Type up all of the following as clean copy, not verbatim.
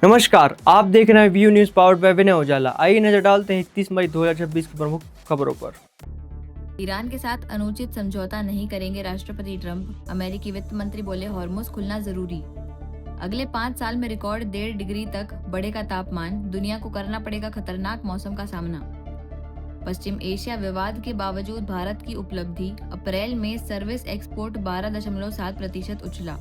नमस्कार, आप देख रहे हैं व्यू न्यूज़ पावर्ड बाय विनय उजाला। आइए नजर डालते हैं 31 मई 2026 की प्रमुख खबरों पर। ईरान के साथ अनुचित समझौता नहीं करेंगे राष्ट्रपति ट्रंप। अमेरिकी वित्त मंत्री बोले हॉर्मुज खुलना जरूरी। अगले 5 साल में रिकॉर्ड 1.5 डिग्री तक बढ़ेगा तापमान। दुनिया को करना पड़ेगा खतरनाक मौसम का सामना। पश्चिम एशिया विवाद के बावजूद भारत की उपलब्धि। अप्रैल में सर्विस एक्सपोर्ट 12.7% उछला।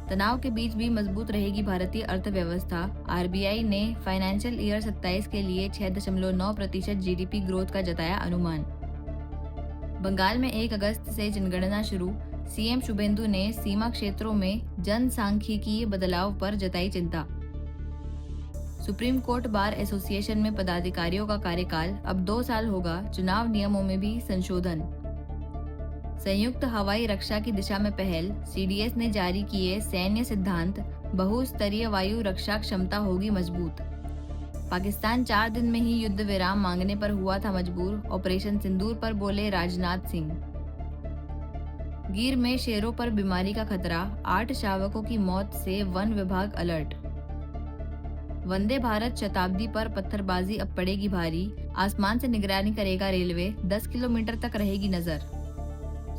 तनाव के बीच भी मजबूत रहेगी भारतीय अर्थव्यवस्था। आरबीआई ने फाइनेंशियल ईयर 27 के लिए 6.9% जीडीपी ग्रोथ का जताया अनुमान। बंगाल में 1 अगस्त से जनगणना शुरू। सीएम शुभेंदु ने सीमा क्षेत्रों में जनसांख्यिकीय बदलाव पर जताई चिंता। सुप्रीम कोर्ट बार एसोसिएशन में पदाधिकारियों का कार्यकाल अब 2 साल होगा। चुनाव नियमों में भी संशोधन। संयुक्त हवाई रक्षा की दिशा में पहल। सीडीएस ने जारी किए सैन्य सिद्धांत। बहुस्तरीय वायु रक्षा क्षमता होगी मजबूत। पाकिस्तान 4 दिन में ही युद्ध विराम मांगने पर हुआ था मजबूर। ऑपरेशन सिंदूर पर बोले राजनाथ सिंह। गिर में शेरों पर बीमारी का खतरा। 8 शावकों की मौत से वन विभाग अलर्ट। वंदे भारत शताब्दी पर पत्थरबाजी अब पड़ेगी भारी। आसमान से निगरानी करेगा रेलवे। 10 किलोमीटर तक रहेगी नजर।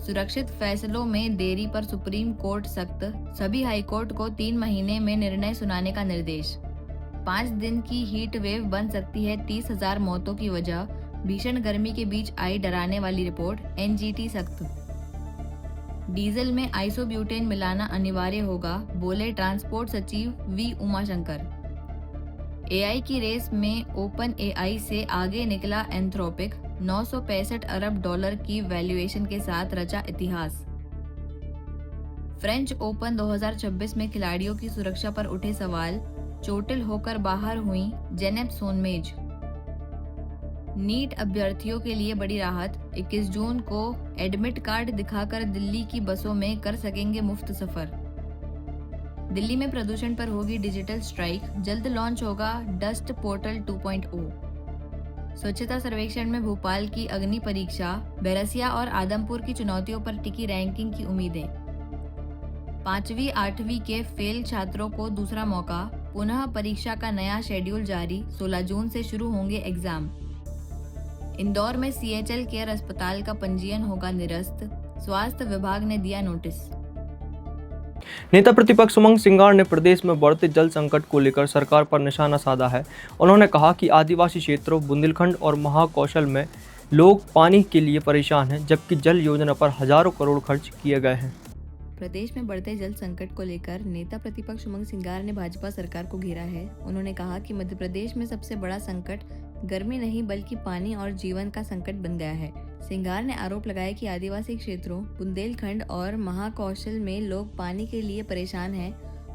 सुरक्षित फैसलों में देरी पर सुप्रीम कोर्ट सख्त। सभी हाईकोर्ट को 3 महीने में निर्णय सुनाने का निर्देश। 5 दिन की हीट वेव बन सकती है 30,000 मौतों की वजह। भीषण गर्मी के बीच आई डराने वाली रिपोर्ट। एनजीटी सख्त। डीजल में आइसोब्यूटेन मिलाना अनिवार्य होगा, बोले ट्रांसपोर्ट सचिव वी उमाशंकर। एआई की रेस में ओपन एआई से आगे निकला एंथ्रोपिक। 965 अरब डॉलर की वैल्यूएशन के साथ रचा इतिहास। फ्रेंच ओपन 2026 में खिलाड़ियों की सुरक्षा पर उठे सवाल। चोटिल होकर बाहर हुई जेनेप सोनमेज। नीट अभ्यर्थियों के लिए बड़ी राहत। 21 जून को एडमिट कार्ड दिखाकर दिल्ली की बसों में कर सकेंगे मुफ्त सफर। दिल्ली में प्रदूषण पर होगी डिजिटल स्ट्राइक। जल्द लॉन्च होगा डस्ट पोर्टल 2.0। स्वच्छता सर्वेक्षण में भोपाल की अग्नि परीक्षा। बैरसिया और आदमपुर की चुनौतियों पर टिकी रैंकिंग की उम्मीदें। 5वीं 8वीं के फेल छात्रों को दूसरा मौका। पुनः परीक्षा का नया शेड्यूल जारी। 16 जून से शुरू होंगे एग्जाम। इंदौर में सीएचएल केयर अस्पताल का पंजीयन होगा निरस्त। स्वास्थ्य विभाग ने दिया नोटिस। नेता प्रतिपक्ष उमंग सिंगार ने प्रदेश में बढ़ते जल संकट को लेकर सरकार पर निशाना साधा है। उन्होंने कहा कि आदिवासी क्षेत्रों बुंदेलखंड और महाकौशल में लोग पानी के लिए परेशान हैं, जबकि जल योजना पर हजारों करोड़ खर्च किए गए हैं। प्रदेश में बढ़ते जल संकट को लेकर नेता प्रतिपक्ष उमंग सिंगार ने भाजपा सरकार को घेरा है। उन्होंने कहा कि मध्य प्रदेश में सबसे बड़ा संकट गर्मी नहीं बल्कि पानी और जीवन का संकट बन गया है। सिंगार ने आरोप लगाया कि आदिवासी क्षेत्रों बुंदेलखंड और महाकौशल में लोग पानी के लिए परेशान हैं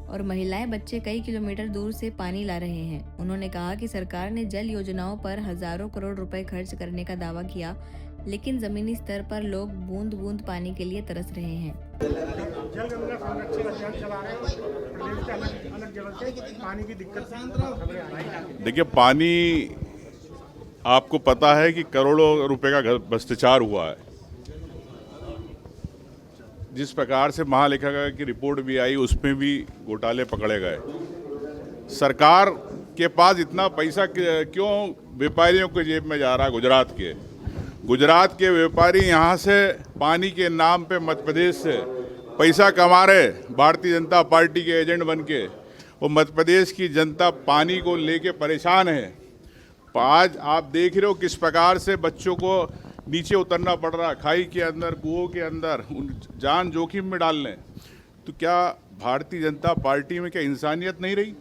और महिलाएं बच्चे कई किलोमीटर दूर से पानी ला रहे हैं। उन्होंने कहा कि सरकार ने जल योजनाओं पर हजारों करोड़ रुपए खर्च करने का दावा किया, लेकिन जमीनी स्तर पर लोग बूंद बूंद पानी के लिए तरस रहे हैं। जल गंगा संरक्षण अभियान चला रहे हैं। प्रदेश के अलग जगह से पानी की दिक्कत। देखिए, पानी आपको पता है कि करोड़ों रुपए का भ्रष्टाचार हुआ है। जिस प्रकार से महालेखाकार की रिपोर्ट भी आई, उसमें भी घोटाले पकड़े गए। सरकार के पास इतना पैसा क्यों व्यापारियों के जेब में जा रहा है? गुजरात के व्यापारी यहाँ से पानी के नाम पे मध्य प्रदेश से पैसा कमा रहे, भारतीय जनता पार्टी के एजेंट बन के। वो मध्य प्रदेश की जनता पानी को लेके परेशान है। आज आप देख रहे हो किस प्रकार से बच्चों को नीचे उतरना पड़ रहा है, खाई के अंदर, कुओं के अंदर, उन जान जोखिम में डाल लें। तो क्या भारतीय जनता पार्टी में क्या इंसानियत नहीं रही?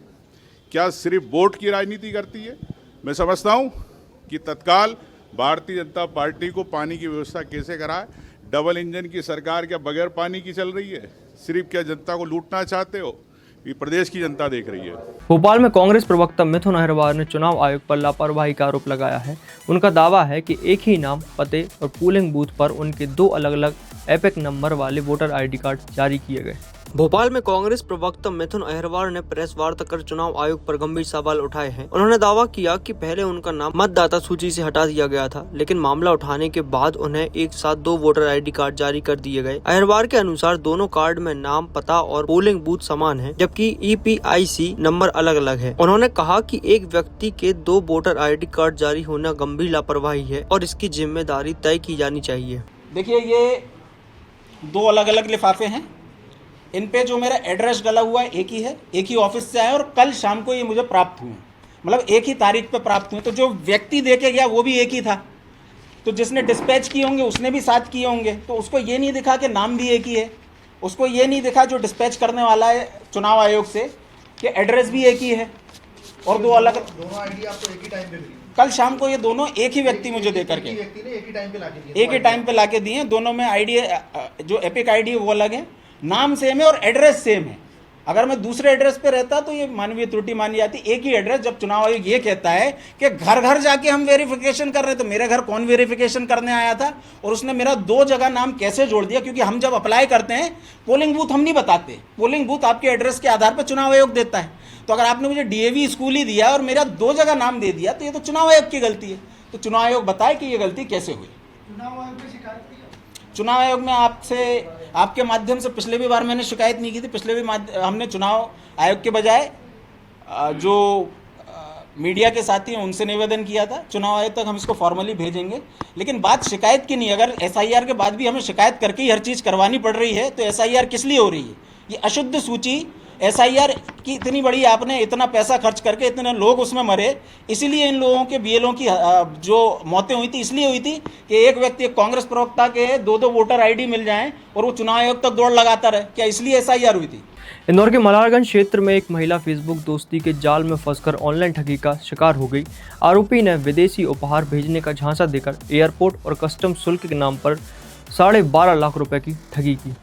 क्या सिर्फ वोट की राजनीति करती है? मैं समझता हूँ कि तत्काल भारतीय जनता पार्टी को पानी की व्यवस्था कैसे कराए। डबल इंजन की सरकार क्या बगैर पानी की चल रही है? सिर्फ क्या जनता को लूटना चाहते हो? ये प्रदेश की जनता देख रही है। भोपाल में कांग्रेस प्रवक्ता मिथुन अहिरवार ने चुनाव आयोग पर लापरवाही का आरोप लगाया है। उनका दावा है कि एक ही नाम, पते और पोलिंग बूथ पर उनके 2 अलग अलग एपिक नंबर वाले वोटर आईडी कार्ड जारी किए गए। भोपाल में कांग्रेस प्रवक्ता मिथुन अहिरवार ने प्रेस वार्ता कर चुनाव आयोग पर गंभीर सवाल उठाए हैं। उन्होंने दावा किया कि पहले उनका नाम मतदाता सूची से हटा दिया गया था, लेकिन मामला उठाने के बाद उन्हें एक साथ 2 वोटर आईडी कार्ड जारी कर दिए गए। अहिरवार के अनुसार दोनों कार्ड में नाम, पता और पोलिंग बूथ समान है, जबकि EPIC नंबर अलग अलग है। उन्होंने कहा कि एक व्यक्ति के 2 वोटर ID कार्ड जारी होना गंभीर लापरवाही है और इसकी जिम्मेदारी तय की जानी चाहिए। देखिए, ये 2 अलग अलग लिफाफे हैं। इन पे जो मेरा एड्रेस डला हुआ है एक ही है, एक ही ऑफिस से आया और कल शाम को ये मुझे प्राप्त हुए, मतलब एक ही तारीख पे प्राप्त हुए। तो जो व्यक्ति दे के गया वो भी एक ही था, तो जिसने डिस्पैच किए होंगे उसने भी साथ किए होंगे। तो उसको ये नहीं दिखा कि नाम भी एक ही है, उसको ये नहीं दिखा जो डिस्पैच करने वाला है चुनाव आयोग से कि एड्रेस भी एक ही है और 2 अलग। दोनों आईडी आपको एक ही टाइम पे मिली? कल शाम को ये दोनों एक ही व्यक्ति मुझे दे करके व्यक्ति ने एक ही टाइम पे लाके दिए? एक ही टाइम पे लाके दिए। दोनों में आईडी, जो एपिक आईडी है वो अलग है, नाम सेम है और एड्रेस सेम है। अगर मैं दूसरे एड्रेस पे रहता तो ये मानवीय त्रुटि मानी जाती। एक ही एड्रेस, जब चुनाव आयोग ये कहता है कि घर घर जाके हम वेरिफिकेशन कर रहे हैं, तो मेरे घर कौन वेरिफिकेशन करने आया था और उसने मेरा 2 जगह नाम कैसे जोड़ दिया? क्योंकि हम जब अप्लाई करते हैं पोलिंग बूथ हम नहीं बताते, पोलिंग बूथ आपके एड्रेस के आधार पर चुनाव आयोग देता है। तो अगर आपने मुझे DAV स्कूल ही दिया और मेरा 2 जगह नाम दे दिया तो ये तो चुनाव आयोग की गलती है। तो चुनाव आयोग बताए कि ये गलती कैसे हुई। चुनाव आयोग में शिकायत की? चुनाव आयोग में आपके माध्यम से पिछले भी बार मैंने शिकायत नहीं की थी। पिछले भी हमने चुनाव आयोग के बजाय जो मीडिया के साथी हैं उनसे निवेदन किया था। चुनाव आयोग तक हम इसको फॉर्मली भेजेंगे। लेकिन बात शिकायत की नहीं, अगर SIR के बाद भी हमें शिकायत करके ही हर चीज़ करवानी पड़ रही है तो SIR किस लिए हो रही है? ये अशुद्ध सूची SIR की इतनी बड़ी, आपने इतना पैसा खर्च करके इतने लोग उसमें मरे, इसीलिए इन लोगों के BLO की जो मौतें हुई थी इसलिए हुई थी कि एक व्यक्ति, एक कांग्रेस प्रवक्ता के 2 वोटर ID मिल जाएं और वो चुनाव आयोग तक दौड़ लगाता रहे। क्या इसलिए SIR हुई थी? इंदौर के मल्हारगंज क्षेत्र में एक महिला फेसबुक दोस्ती के जाल में फंसकर ऑनलाइन ठगी का शिकार हो गई। आरोपी ने विदेशी उपहार भेजने का झांसा देकर एयरपोर्ट और कस्टम शुल्क के नाम पर 12.5 लाख रुपए की ठगी की।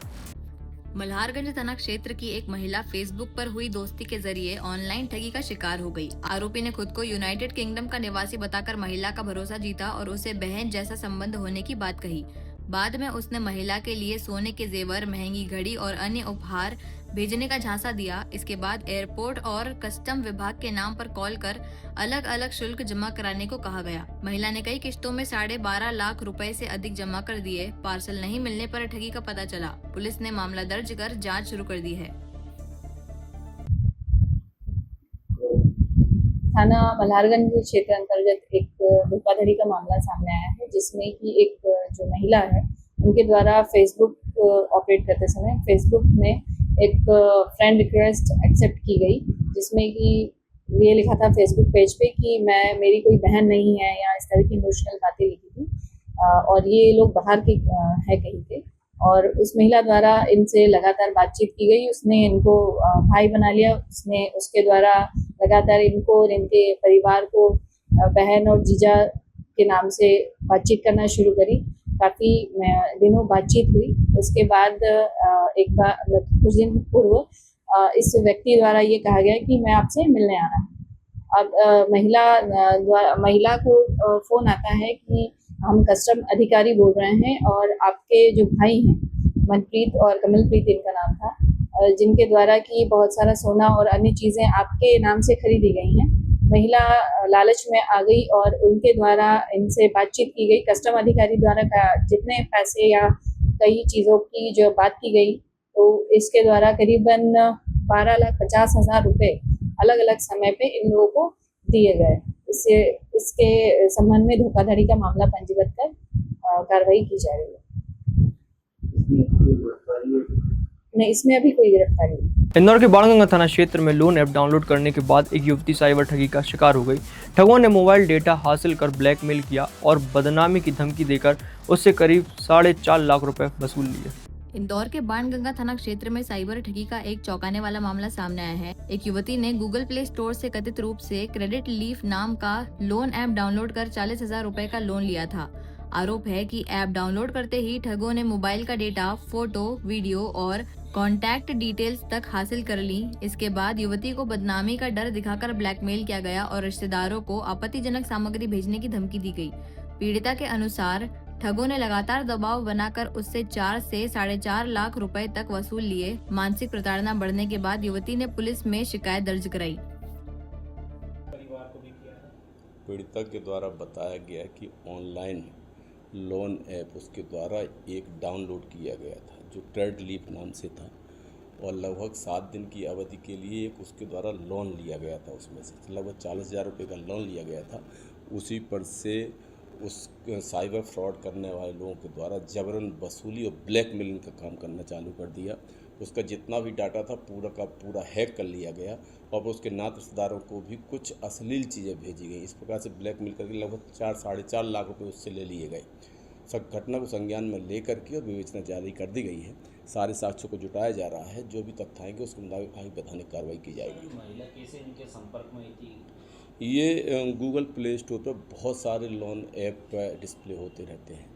मल्हारगंज थाना क्षेत्र की एक महिला फेसबुक पर हुई दोस्ती के जरिए ऑनलाइन ठगी का शिकार हो गई। आरोपी ने खुद को यूनाइटेड किंगडम का निवासी बताकर महिला का भरोसा जीता और उसे बहन जैसा संबंध होने की बात कही। बाद में उसने महिला के लिए सोने के जेवर, महंगी घड़ी और अन्य उपहार भेजने का झांसा दिया। इसके बाद एयरपोर्ट और कस्टम विभाग के नाम पर कॉल कर अलग अलग शुल्क जमा कराने को कहा गया। महिला ने कई किश्तों में 12.5 लाख रुपए से अधिक जमा कर दिए। पार्सल नहीं मिलने पर ठगी का पता चला। पुलिस ने मामला दर्ज कर जांच शुरू कर दी है। थाना मल्हारगंज क्षेत्र अंतर्गत एक धोखाधड़ी का मामला सामने आया है, जिसमें कि एक जो महिला है उनके द्वारा फेसबुक ऑपरेट करते समय फेसबुक में एक फ्रेंड रिक्वेस्ट एक्सेप्ट की गई, जिसमें कि ये लिखा था फेसबुक पेज पे कि मेरी कोई बहन नहीं है या इस तरह की इमोशनल बातें लिखी थी और ये लोग बाहर के है कहीं के। और उस महिला द्वारा इनसे लगातार बातचीत की गई। उसने इनको भाई बना लिया। उसने उसके द्वारा लगातार इनको और इनके परिवार को बहन और जीजा के नाम से बातचीत करना शुरू करी। काफ़ी दिनों बातचीत हुई। उसके बाद एक बार कुछ दिन पूर्व इस व्यक्ति द्वारा ये कहा गया कि मैं आपसे मिलने आ रहा हूँ। अब महिला को फ़ोन आता है कि हम कस्टम अधिकारी बोल रहे हैं और आपके जो भाई हैं, मनप्रीत और कमलप्रीत इनका नाम था, जिनके द्वारा कि बहुत सारा सोना और अन्य चीज़ें आपके नाम से खरीदी गई हैं। महिला लालच में आ गई और उनके द्वारा इनसे बातचीत की गई। कस्टम अधिकारी द्वारा जितने पैसे या कई चीज़ों की जो बात की गई, तो इसके द्वारा करीबन 12,50,000 रुपये अलग अलग समय पे इन लोगों को दिए गए। इसके संबंध में धोखाधड़ी का मामला पंजीबद्ध कर कार्रवाई की जा रही है। नहीं, इसमें अभी कोई गिरफ्तारी नहीं। इंदौर के बाणगंगा थाना क्षेत्र में लोन ऐप डाउनलोड करने के बाद एक युवती साइबर ठगी का शिकार हो गई। ठगों ने मोबाइल डेटा हासिल कर ब्लैकमेल किया और बदनामी की धमकी देकर उससे करीब 4.5 लाख रुपए वसूल लिए। इंदौर के बाणगंगा थाना क्षेत्र में साइबर ठगी का एक चौंकाने वाला मामला सामने आया है। एक युवती ने गूगल प्ले स्टोर से कथित रूप से क्रेडिट लीफ नाम का लोन ऐप डाउनलोड कर 40,000 रुपए का लोन लिया था। आरोप है कि ऐप डाउनलोड करते ही ठगों ने मोबाइल का डेटा, फोटो, वीडियो और कॉन्टैक्ट डिटेल्स तक हासिल कर ली। इसके बाद युवती को बदनामी का डर दिखाकर ब्लैकमेल किया गया और रिश्तेदारों को आपत्तिजनक सामग्री भेजने की धमकी दी गई। पीड़िता के अनुसार ठगों ने लगातार दबाव बनाकर उससे 4 से 4.5 लाख रुपए तक वसूल लिए। मानसिक प्रताड़ना बढ़ने के बाद युवती ने पुलिस में शिकायत दर्ज कराई। पीड़िता के द्वारा बताया गया कि ऑनलाइन लोन ऐप उसके द्वारा एक डाउनलोड किया गया था जो ट्रेड लीफ नाम से था और लगभग 7 दिन की अवधि के लिए एक उसके द्वारा लोन लिया गया था। उसमें से लगभग 40,000 रुपये का लोन लिया गया था। उसी पर से उस साइबर फ्रॉड करने वाले लोगों के द्वारा जबरन वसूली और ब्लैकमेलिंग का काम करना चालू कर दिया। उसका जितना भी डाटा था पूरा का पूरा हैक कर लिया गया और उसके नात रिश्तेदारों को भी कुछ अश्लील चीज़ें भेजी गई। इस प्रकार से ब्लैकमेल करके लगभग 4-4.5 लाख रुपए उससे ले लिए गए। सब घटना को संज्ञान में लेकर के और विवेचना जारी कर दी गई है। सारे साक्ष्यों को जुटाया जा रहा है। जो भी तथ्य आएंगे उसके मुताबिक आगे वैधानिक कार्रवाई की जाएगी। महिला कैसे इनके संपर्क में थी? ये गूगल प्ले स्टोर पर बहुत सारे लोन ऐप डिस्प्ले होते रहते हैं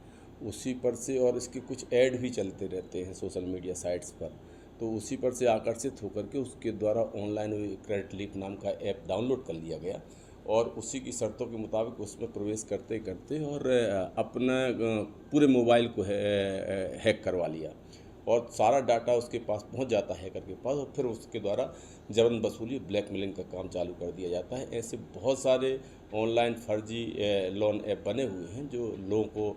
उसी पर से, और इसके कुछ ऐड भी चलते रहते हैं सोशल मीडिया साइट्स पर। तो उसी पर से आकर्षित होकर के उसके द्वारा ऑनलाइन क्रेडिट लीफ नाम का ऐप डाउनलोड कर लिया गया और उसी की शर्तों के मुताबिक उसमें प्रवेश करते करते और अपना पूरे मोबाइल को हैक करवा लिया और सारा डाटा उसके पास पहुंच जाता है हैकर के पास और फिर उसके द्वारा जबरन वसूली ब्लैकमेलिंग का काम चालू कर दिया जाता है। ऐसे बहुत सारे ऑनलाइन फर्जी लोन ऐप बने हुए हैं जो लोगों को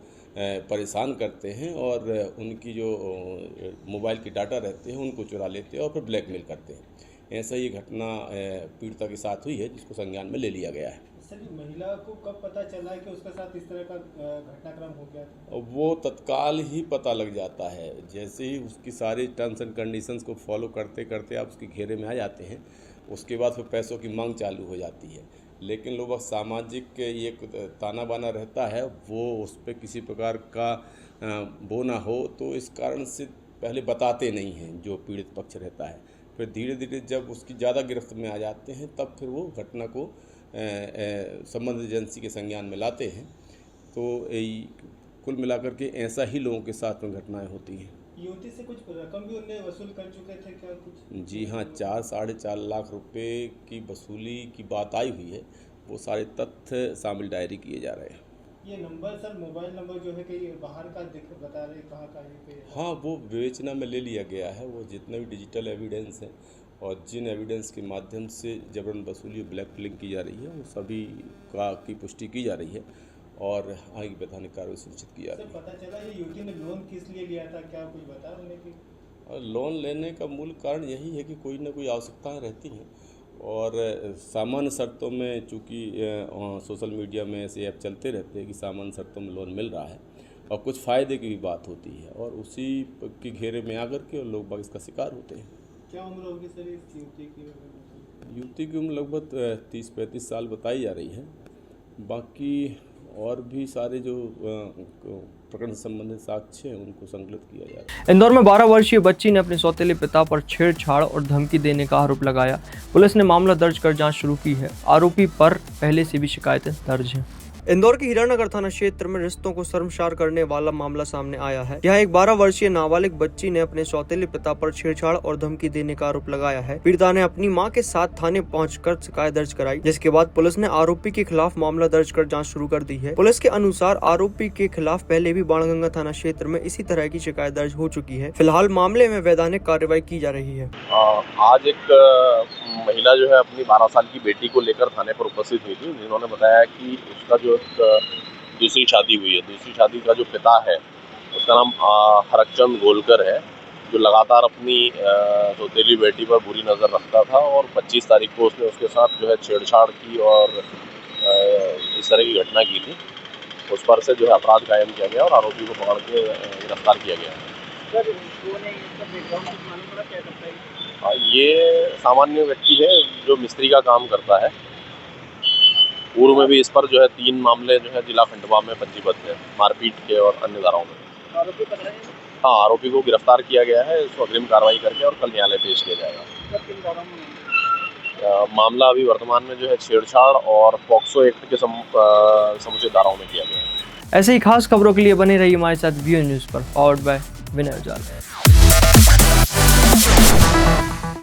परेशान करते हैं और उनकी जो मोबाइल के डाटा रहते हैं उनको चुरा लेते हैं और फिर ब्लैकमेल करते हैं। ऐसा ही घटना पीड़िता के साथ हुई है जिसको संज्ञान में ले लिया गया है। सर, महिला को कब पता चला कि उसके साथ इस तरह का घटनाक्रम हो गया था? वो तत्काल ही पता लग जाता है। जैसे ही उसकी सारी टर्म्स एंड कंडीशंस को फॉलो करते करते आप उसके घेरे में आ जाते हैं, उसके बाद फिर पैसों की मांग चालू हो जाती है। लेकिन लोग सामाजिक ये ताना बाना रहता है, वो उस पर किसी प्रकार का वो ना हो तो इस कारण से पहले बताते नहीं हैं जो पीड़ित पक्ष रहता है। फिर धीरे धीरे जब उसकी ज़्यादा गिरफ्त में आ जाते हैं तब फिर वो घटना को संबंधित एजेंसी के संज्ञान में लाते हैं। तो कुल मिलाकर के ऐसा ही लोगों के साथ में घटनाएं होती हैं। युवती से कुछ रकम भी उन्हें वसूल कर चुके थे क्या कुछ? जी हाँ, 4-4.5 लाख रुपए की वसूली की बात आई हुई है। वो सारे तथ्य शामिल डायरी किए जा रहे हैं। ये नंबर सर, मोबाइल नंबर जो है कि बाहर का बता रहे कहाँ का है? हाँ, वो विवेचना में ले लिया गया है। वो जितने भी डिजिटल एविडेंस हैं और जिन एविडेंस के माध्यम से जबरन वसूली ब्लैकमेलिंग की जा रही है वो सभी की पुष्टि की जा रही है और आगे वैधानिक कार्रवाई सुनिश्चित की जा रही है। पता चला ये युवती ने लोन किस लिए लिया था, क्या कुछ बता उन्हें कि? लोन लेने का मूल कारण यही है कि कोई ना कोई आवश्यकताएं रहती हैं और सामान्य शर्तों में, चूँकि सोशल मीडिया में ऐसे ऐप चलते रहते हैं कि सामान्य शर्तों में लोन मिल रहा है और कुछ फ़ायदे की भी बात होती है और उसी के घेरे में आकर के लोग बाग इसका शिकार होते हैं। क्या उम्र होगी सर इस युवती की? युवती की उम्र लगभग 30-35 साल बताई जा रही है। बाकी और भी सारे जो प्रकरण से संबंधित साक्ष्य हैं उनको संकलित किया जा रहा है। इंदौर में 12 वर्षीय बच्ची ने अपने सौतेले पिता पर छेड़छाड़ और धमकी देने का आरोप लगाया। पुलिस ने मामला दर्ज कर जांच शुरू की है। आरोपी पर पहले से भी शिकायतें दर्ज हैं। इंदौर के हीरानगर थाना क्षेत्र में रिश्तों को शर्मसार करने वाला मामला सामने आया है। यहाँ एक 12 वर्षीय नाबालिग बच्ची ने अपने सौतेले पिता पर छेड़छाड़ और धमकी देने का आरोप लगाया है। पीड़िता ने अपनी मां के साथ थाने पहुंचकर शिकायत दर्ज कराई, जिसके बाद पुलिस ने आरोपी के खिलाफ मामला दर्ज कर जांच शुरू कर दी है। पुलिस के अनुसार आरोपी के खिलाफ पहले भी बाणगंगा थाना क्षेत्र में इसी तरह की शिकायत दर्ज हो चुकी है। फिलहाल मामले में वैधानिक कार्रवाई की जा रही है। आज एक महिला जो है अपनी 12 साल की बेटी को लेकर थाने पर उपस्थित हुई थी, जिन्होंने बताया कि उसका जो दूसरी शादी हुई है, दूसरी शादी का जो पिता है उसका नाम हरकचंद गोलकर है, जो लगातार अपनी सौतेली बेटी पर बुरी नज़र रखता था और 25 तारीख को उसने उसके साथ जो है छेड़छाड़ की और इस तरह की घटना की थी। उस पर से जो है अपराध कायम किया गया और आरोपी को पकड़ के गिरफ्तार किया गया। ये सामान्य व्यक्ति है जो मिस्त्री का काम करता है। पूर्व में भी इस पर जो है 3 मामले जो है जिला खंडवा में पंजीबद्ध है, मारपीट के और अन्य धाराओं में। आरोपी पकड़े हैं? हाँ, आरोपी को गिरफ्तार किया गया है। इसको अग्रिम कार्रवाई करके और कल न्यायालय पेश किया जाएगा। मामला अभी वर्तमान में जो है छेड़छाड़ और पॉक्सो एक्ट के समुचित धाराओं में किया गया है। ऐसे ही खास खबरों के लिए बने रहिए हमारे साथ व्यू न्यूज़ पर, पावर्ड बाय विनय जाल।